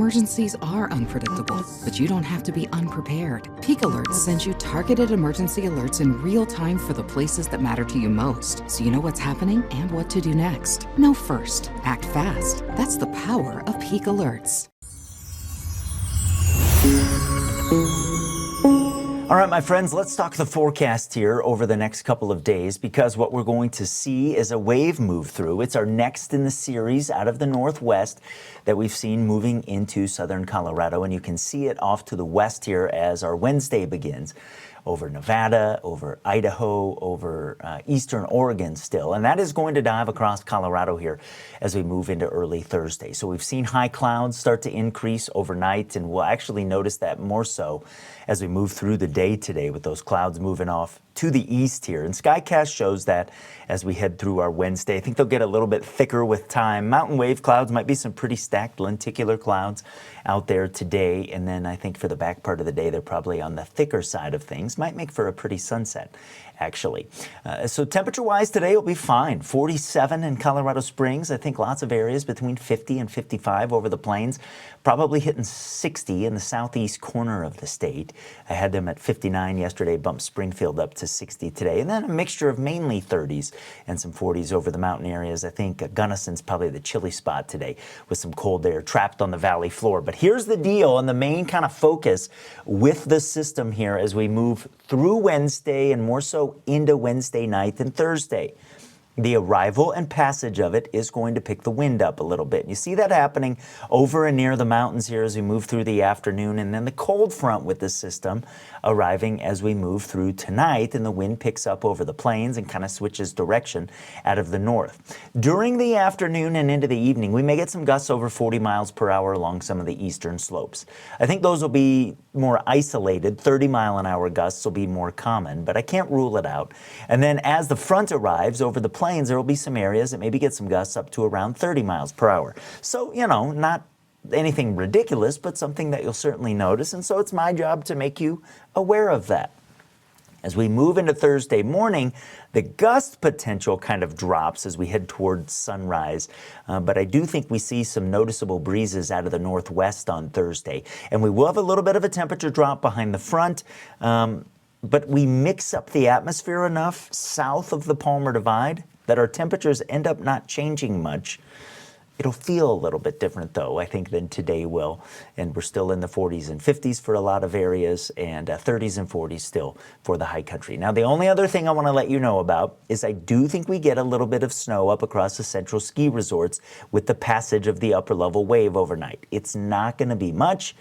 Emergencies are unpredictable, but you don't have to be unprepared. Peak Alerts sends you targeted emergency alerts in real time for the places that matter to you most, so you know what's happening and what to do next. Know first, act fast. That's the power of Peak Alerts. All right, my friends, let's talk the forecast here over the next couple of days, because what we're going to see is a wave move through. It's our next in the series out of the northwest that we've seen moving into southern Colorado, and you can see it off to the west here as our Wednesday begins. Over Nevada, over Idaho, over eastern Oregon still. And that is going to dive across Colorado here as we move into early Thursday. So we've seen high clouds start to increase overnight, and we'll actually notice that more so as we move through the day today with those clouds moving off to the east here. And SkyCast shows that as we head through our Wednesday. I think they'll get a little bit thicker with time. Mountain wave clouds might be some pretty stacked lenticular clouds out there today. And then I think for the back part of the day, they're probably on the thicker side of things. Might make for a pretty sunset, actually. So temperature-wise today will be fine. 47 in Colorado Springs. I think lots of areas between 50 and 55 over the plains. Probably hitting 60 in the southeast corner of the state. I had them at 59 yesterday, bumped Springfield up to 60 today. And then a mixture of mainly 30s and some 40s over the mountain areas. I think Gunnison's probably the chilly spot today with some cold air trapped on the valley floor. But here's the deal, and the main kind of focus with the system here as we move through Wednesday and more so into Wednesday night and Thursday. The arrival and passage of it is going to pick the wind up a little bit. You see that happening over and near the mountains here as we move through the afternoon, and then the cold front with the system arriving as we move through tonight, and the wind picks up over the plains and kind of switches direction out of the north. During the afternoon and into the evening, we may get some gusts over 40 miles per hour along some of the eastern slopes. I think those will be more isolated. 30-mile-an-hour gusts will be more common, but I can't rule it out. And then as the front arrives over the plains, there will be some areas that maybe get some gusts up to around 30 miles per hour. So, you know, not anything ridiculous, but something that you'll certainly notice. And so it's my job to make you aware of that. As we move into Thursday morning, the gust potential kind of drops as we head towards sunrise, but I do think we see some noticeable breezes out of the northwest on Thursday. And we will have a little bit of a temperature drop behind the front, but we mix up the atmosphere enough south of the Palmer Divide that our temperatures end up not changing much. It'll feel a little bit different, though, I think, than today will. And we're still in the 40s and 50s for a lot of areas, and 30s and 40s still for the high country. Now, the only other thing I want to let you know about is I do think we get a little bit of snow up across the central ski resorts with the passage of the upper level wave overnight. It's not going to be much,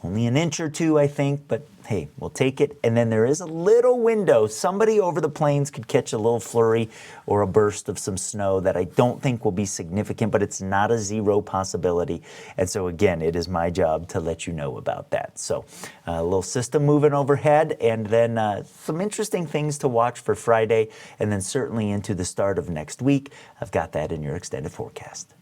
only an inch or two, I think, but hey, we'll take it. And then there is a little window. Somebody over the plains could catch a little flurry or a burst of some snow that I don't think will be significant, but it's not a zero possibility. And so again, it is my job to let you know about that. So a little system moving overhead, and then some interesting things to watch for Friday, and then certainly into the start of next week. I've got that in your extended forecast.